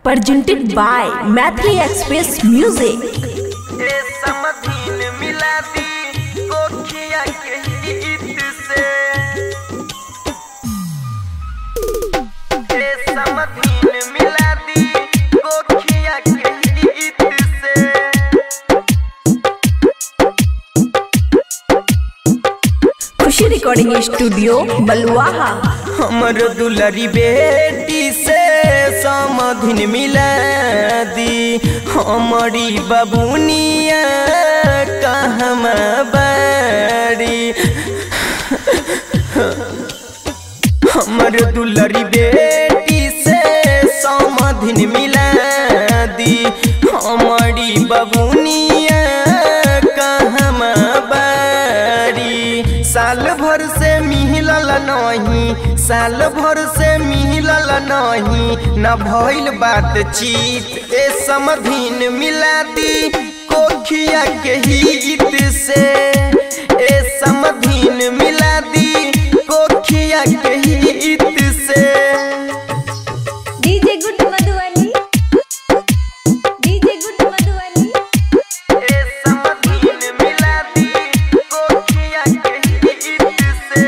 presented by Mathri Express Music. खुशी recording studio Baluaha. हमर दुलरी बेटी से समाधिन मिला दी, हमारी बबुनिया कहमा बारी। हमर दुलरी बेटी से समाधिन मिला दी, हमारी बबुनिया कहमा बारी। साल भर से मिलल नहीं, साल भर से मिलल नहीं, न भइल बातचीत। ए समधिन मिला दी कोखिया के हित से, ए समधिन मिला दी कोखिया के हित से। डीजे गुड मधुबनी, डीजे गुड मधुबनी। ए समधिन मिला दी कोखिया के हित से।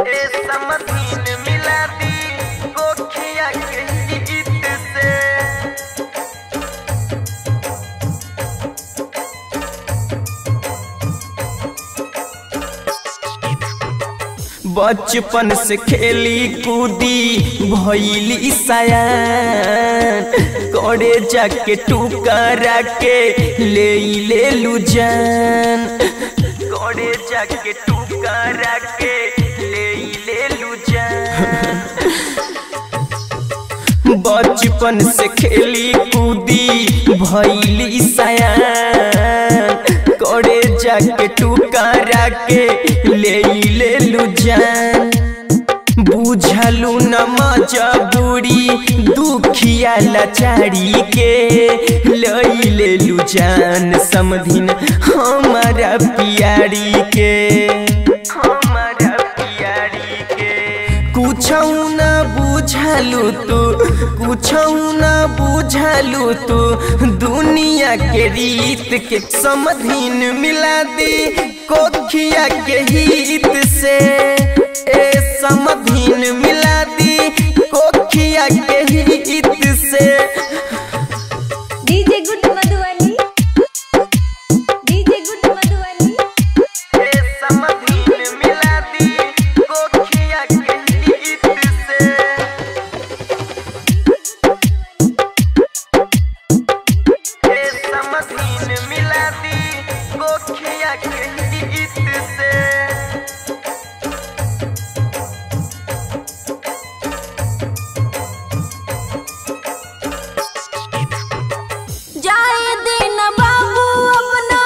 ए समधिन मिला दी कोखिया के हित से। बचपन से खेली कूदी भइली सयान, करे जाके टुकरा के ले लू जान, करे जाके टुकरा के ले लू जान। बचपन से खेली कूदी भइली सयान, करे जाके टुकरा के ले लू जान। बुझलू न मजबूरी दुखिया लाचारी के, ले लू जान समधिन हमारा पियारी के, हमारा पियारी के। कुछौ न बुझलू तू, कुछौ न बुझलू तू दुनिया के रीत के। समधिन मिला दी कोखिया के हित से, ए समधिन मिला दी कोखिया के हित से। डीजे गुड मधुबनी, डीजे गुड मधुबनी। ए समधिन मिला दी कोखिया के हित से। ए समधिन मिला दी कोखिया के हित से। जाए दिन बाबू अपना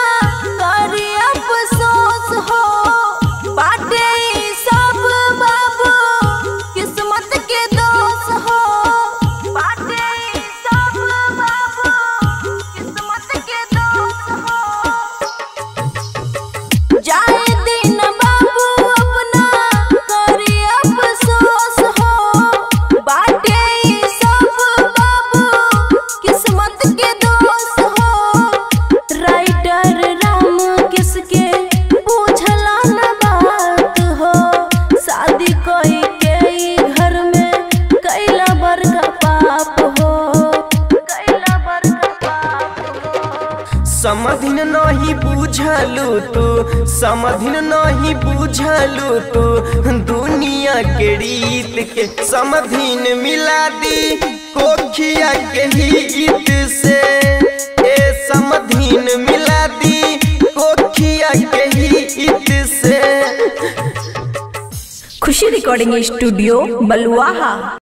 करी अफसोस हो, बाटे सब बाबू किस्मत के दोष हो, बाटे सब बाबू किस्मत के दोष हो। जाए दिन बाबू अपना करी अफसोस हो, बाटे सब बाबू किस्मत के दोष हो। राइटर राम किसके पूछला न बात हो, शादी कोई के घर में कैला बड़का पाप हो, कैला बड़का पाप हो। समधिन नहीं बुझलू तू, समधिन नहीं बुझलू तू दुनिया के रीत के। समधिन मिला दी कोखिया के हित से, ए समधिन मिला दी कोखिया के हित से। खुशी रिकॉर्डिंग स्टूडियो बलुआहा।